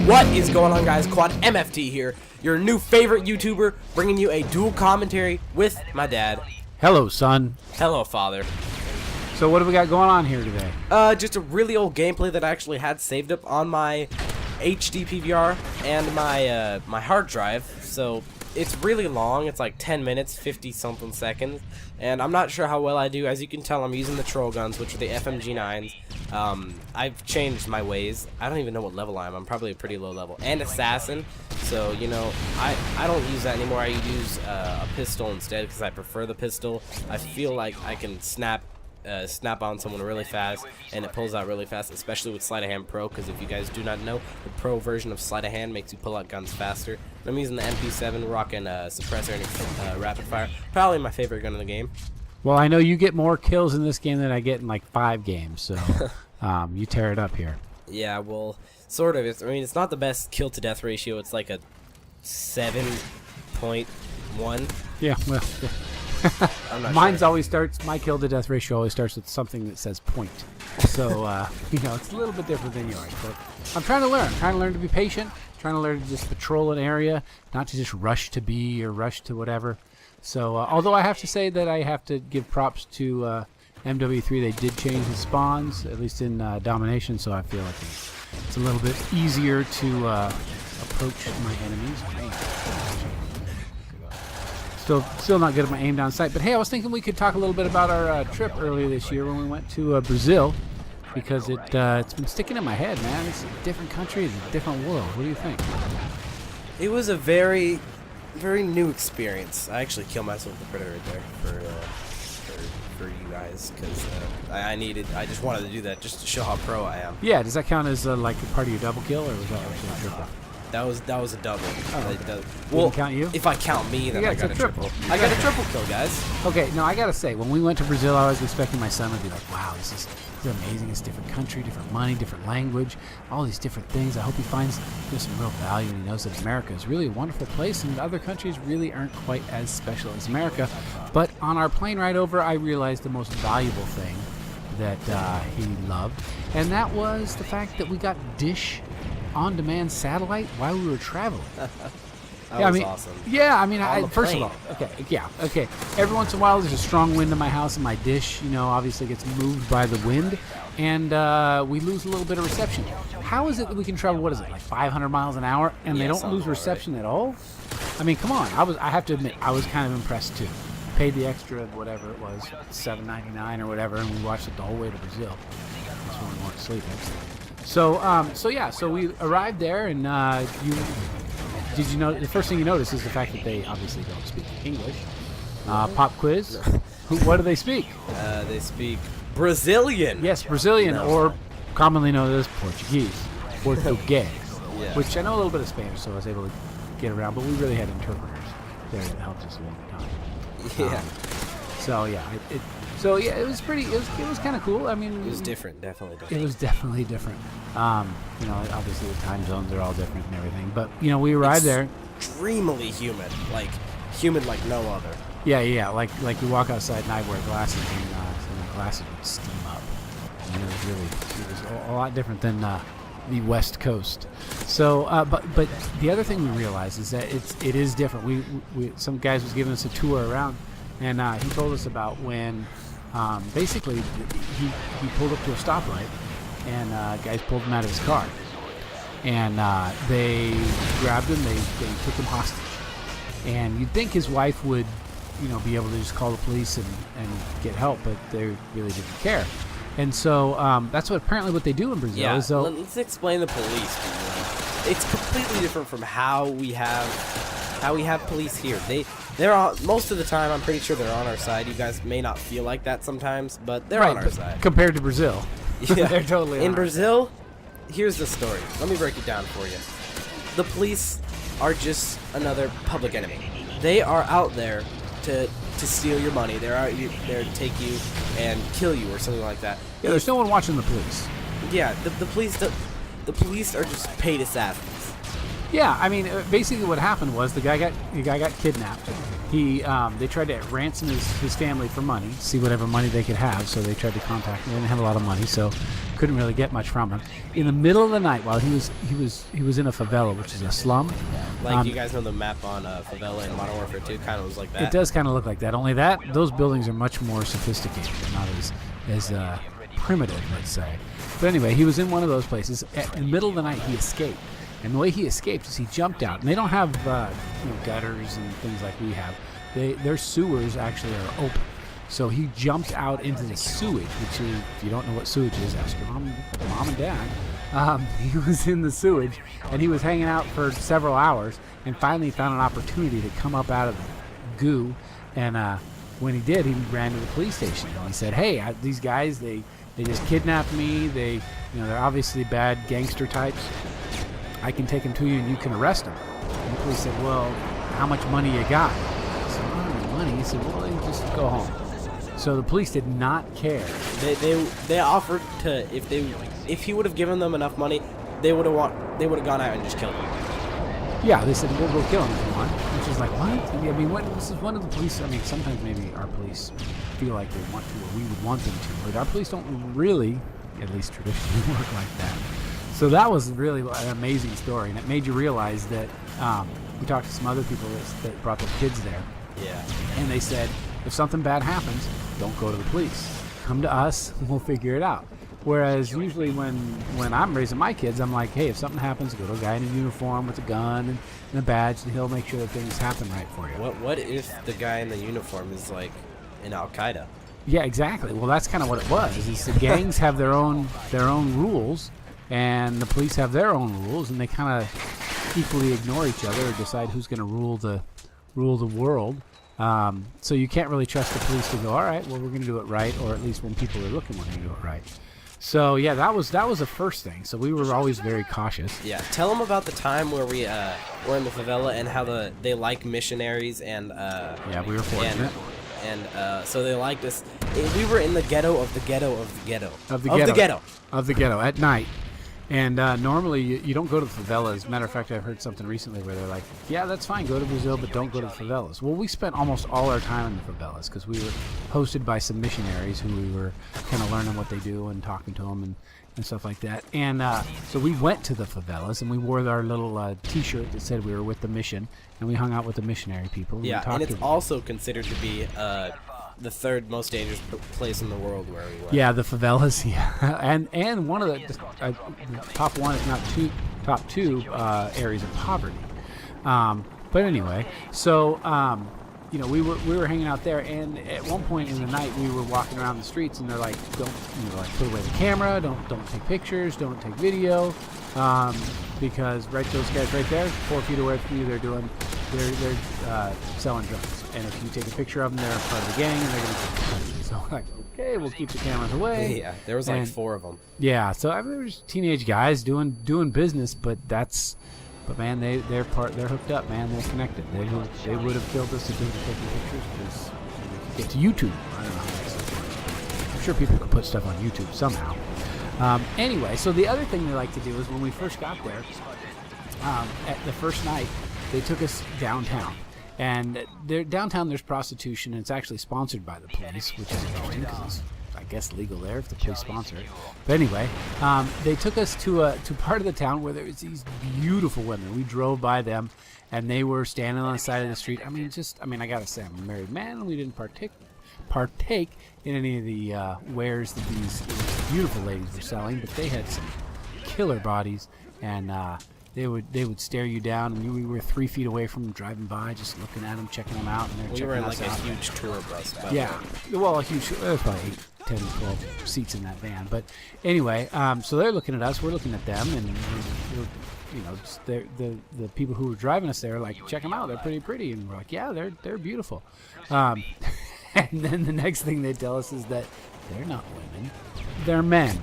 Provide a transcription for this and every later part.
What is going on, guys? Quad MFT here, your new favorite YouTuber, bringing you a dual commentary with my dad. Hello, son. Hello, father. So what do we got going on here today? Just a really old gameplay that I actually had saved up on my HD PVR and my my hard drive. So it's really long. It's like 10 minutes, 50-something seconds. And I'm not sure how well I do. As you can tell, I'm using the troll guns, which are the FMG9s. I've changed my ways. I don't even know what level I am. I'm probably a pretty low level. And assassin. So, you know, I don't use that anymore. I use a pistol instead because I prefer the pistol. I feel like I can snap on someone really fast, and it pulls out really fast, especially with Sleight of Hand Pro, because if you guys do not know, the Pro version of Sleight of Hand makes you pull out guns faster. I'm using the MP7, rocking suppressor and rapid fire. Probably my favorite gun in the game. Well, I know you get more kills in this game than I get in like 5 games, so you tear it up here. Yeah, well, sort of. I mean, it's not the best kill to death ratio. It's like a 7.1. Yeah, well, mine's sure. Always starts. My kill to death ratio always starts with something that says point. So you know, it's a little bit different than yours. But I'm trying to learn. Trying to learn to be patient. Trying to learn to just patrol an area, not to just rush to B or rush to whatever. So although I have to say that I have to give props to MW3, they did change the spawns, at least in domination. So I feel like it's a little bit easier to approach my enemies. Still not good at my aim down sight. But hey, I was thinking we could talk a little bit about our trip earlier this year when we went to Brazil, because it's been sticking in my head, man. It's a different country, it's a different world. What do you think? It was a very, very new experience. I actually killed myself with the Predator right there for you guys, because I just wanted to do that just to show how pro I am. Yeah, does that count as like a part of your double kill, or was that actually a triple? That was a double. Oh, well, count you? If I count me, then I got a triple. I got a triple kill, guys. Okay, no, I gotta say, when we went to Brazil, I was expecting my son would be like, "Wow, this is amazing! It's a different country, different money, different language, all these different things. I hope he finds some real value, and he knows that America is really a wonderful place, and other countries really aren't quite as special as America." But on our plane ride over, I realized the most valuable thing that he loved, and that was the fact that we got Dish on-demand satellite while we were traveling. That was awesome. Yeah, I mean, first of all, okay. Every once in a while, there's a strong wind in my house, and my dish, you know, obviously gets moved by the wind, and we lose a little bit of reception. How is it that we can travel? What is it, like 500 miles an hour, and they don't lose reception at all? I mean, come on. I have to admit, I was kind of impressed too. Paid the extra, whatever it was, $7.99 or whatever, and we watched it the whole way to Brazil. That's when we weren't sleeping. So we arrived there, and did you know the first thing you notice is the fact that they obviously don't speak English. Pop quiz. What do they speak? They speak Brazilian. Yes, Brazilian, or commonly known as Portuguese. Portuguese. Yes. Which I know a little bit of Spanish, so I was able to get around, but we really had interpreters there that helped us along the time. Yeah. It was pretty. It was kind of cool. I mean, it was different, definitely different. It was definitely different. You know, obviously the time zones are all different and everything. But you know, we arrived there. Extremely humid, like no other. Yeah. Like you walk outside and I wear glasses, and my glasses would steam up. And it was a lot different than the West Coast. So, but the other thing we realized is that it is different. We some guys was giving us a tour around, and he told us about when. Basically, he pulled up to a stoplight, and guys pulled him out of his car, and they grabbed him. They took him hostage, and you'd think his wife would, you know, be able to just call the police and get help, but they really didn't care. And so that's apparently what they do in Brazil. Yeah, is let's explain the police. It's completely different from how we have police here. They're on, most of the time, I'm pretty sure they're on our side. You guys may not feel like that sometimes, but they're on our side. Compared to Brazil. Yeah. They're totally in Brazil, here's the story. Let me break it down for you. The police are just another public enemy. They are out there to steal your money. They're out there to take you and kill you or something like that. Yeah, there's no one watching the police. Yeah, the police are just paid assassins. Yeah, I mean, basically what happened was the guy got kidnapped. They tried to ransom his family for money, see whatever money they could have. So they tried to contact him. They didn't have a lot of money, so couldn't really get much from him. In the middle of the night, while he was in a favela, which is a slum. Like you guys know the map on favela in Modern Warfare 2 kind of was like that. It does kind of look like that. Only those buildings are much more sophisticated, not as primitive, let's say. But anyway, he was in one of those places. In the middle of the night, he escaped. And the way he escaped is he jumped out. And they don't have gutters and things like we have. Their sewers actually are open. So he jumped out into the sewage, which is, if you don't know what sewage is, ask your mom and dad. He was in the sewage, and he was hanging out for several hours, and finally found an opportunity to come up out of the goo. And when he did, he ran to the police station. And he said, "Hey, these guys, they just kidnapped me. They're obviously bad gangster types. I can take them to you and you can arrest them." And the police said, "Well, how much money you got?" He said, "I don't have money." He said, "Well, then just go home." So the police did not care. They offered to, if he would have given them enough money, they would have gone out and just killed him. Yeah, they said, "We'll go kill him if you want." Which is like, what? I mean, this is one of the police. I mean, sometimes maybe our police feel like they want to, or we would want them to, but our police don't really, at least traditionally, work like that. So that was really an amazing story, and it made you realize that we talked to some other people that brought their kids there. Yeah. And they said, if something bad happens, don't go to the police. Come to us, and we'll figure it out. Whereas usually when I'm raising my kids, I'm like, hey, if something happens, go to a guy in a uniform with a gun and a badge, and he'll make sure that things happen right for you. What if the guy in the uniform is like in Al-Qaeda? Yeah, exactly. Well, that's kind of what it was. Is the gangs have their own rules, and the police have their own rules, and they kind of equally ignore each other or decide who's going to rule the world. So you can't really trust the police to go, all right, well, we're going to do it right, or at least when people are looking, we're going to do it right. So yeah, that was the first thing. So we were always very cautious. Yeah, tell them about the time where we were in the favela and how they like missionaries and yeah, we were fortunate. And so they liked us. We were in the ghetto of the ghetto of the ghetto of the ghetto at night. And normally you don't go to the favelas. As a matter of fact, I've heard something recently where they're like, yeah, that's fine, go to Brazil, but don't go to the favelas. Well, we spent almost all our time in the favelas because we were hosted by some missionaries who we were kind of learning what they do and talking to them and stuff like that. And so we went to the favelas and we wore our little T-shirt that said we were with the mission, and we hung out with the missionary people. Yeah, and it's also considered to be the third most dangerous place in the world where we went. Yeah, the favelas. Yeah, and one of the top one, if not top two areas of poverty. But anyway, so we were hanging out there, and at one point in the night we were walking around the streets, and they're like, don't put away the camera, don't take pictures, don't take video, because those guys right there, 4 feet away from you, they're selling drugs. And if you take a picture of them, they're part of the gang, and they're going to take the money. So like, okay, we'll keep the cameras away. Yeah, there was like 4 of them. Yeah, so I mean, they were just teenage guys doing business, but man, they're hooked up, man. They're connected. They would have killed us if they were taking pictures because they could get to YouTube. I don't know how that stuff works. I'm sure people could put stuff on YouTube somehow. Anyway, so the other thing they like to do is when we first got there, at the first night, they took us downtown. And downtown there's prostitution, and it's actually sponsored by the police, which is interesting because it's, I guess, legal there if the police sponsor it. But anyway, they took us to part of the town where there was these beautiful women. We drove by them, and they were standing on the side of the street. I mean, I gotta say, I'm a married man, and we didn't partake in any of the wares that these beautiful ladies were selling, but they had some killer bodies, and they would stare you down, and we were 3 feet away from them driving by, just looking at them, checking them out, and they're checking us out. We were in like a huge tour bus. Yeah, well, a huge, there's probably 8, 10, 12 seats in that van. But anyway, so they're looking at us, we're looking at them, and the people who were driving us there are like, check them out, they're pretty, and we're like, yeah, they're beautiful. And then the next thing they tell us is that they're not women, they're men.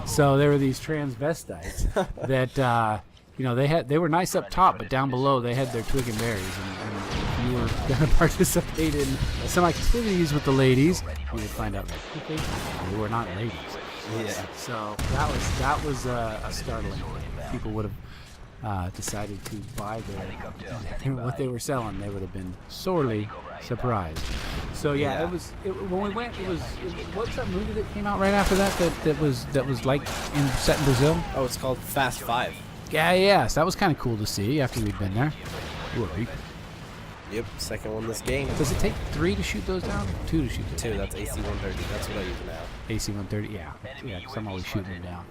So there were these transvestites that. They were nice up top, but down below they had their twig and berries, and if you were going to participate in some activities with the ladies, you would find out that they were not ladies. Yeah. So that was a startling thing. People would have decided to buy what they were selling, they would have been sorely surprised. So yeah, when we went, what's that movie that came out right after that was like set in Brazil? Oh, it's called Fast 5. Yes, that was kind of cool to see after we'd been there. Yep, second one this game. Does it take 3 to shoot those down? 2 to shoot those 2, that's AC 130. That's what I use now. AC 130, yeah, because I'm always shooting them down.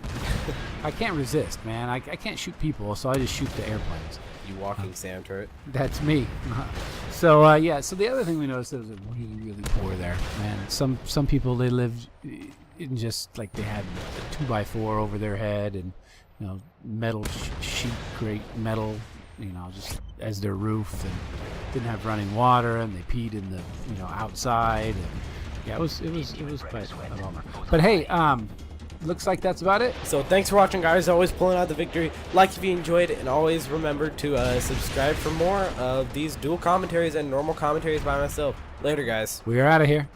I can't resist, man. I can't shoot people, so I just shoot the airplanes. You walking sand turret. That's me. So yeah. So the other thing we noticed, it was really poor there, man. Some people, they lived in just like they had a 2x4 over their head and metal sheet grate metal, just as their roof, and didn't have running water, and they peed in the outside. And yeah, it was quite a bummer. But hey, looks like that's about it. So thanks for watching, guys. Always pulling out the victory. Like if you enjoyed it, and always remember to subscribe for more of these dual commentaries and normal commentaries by myself. Later, guys. We are out of here.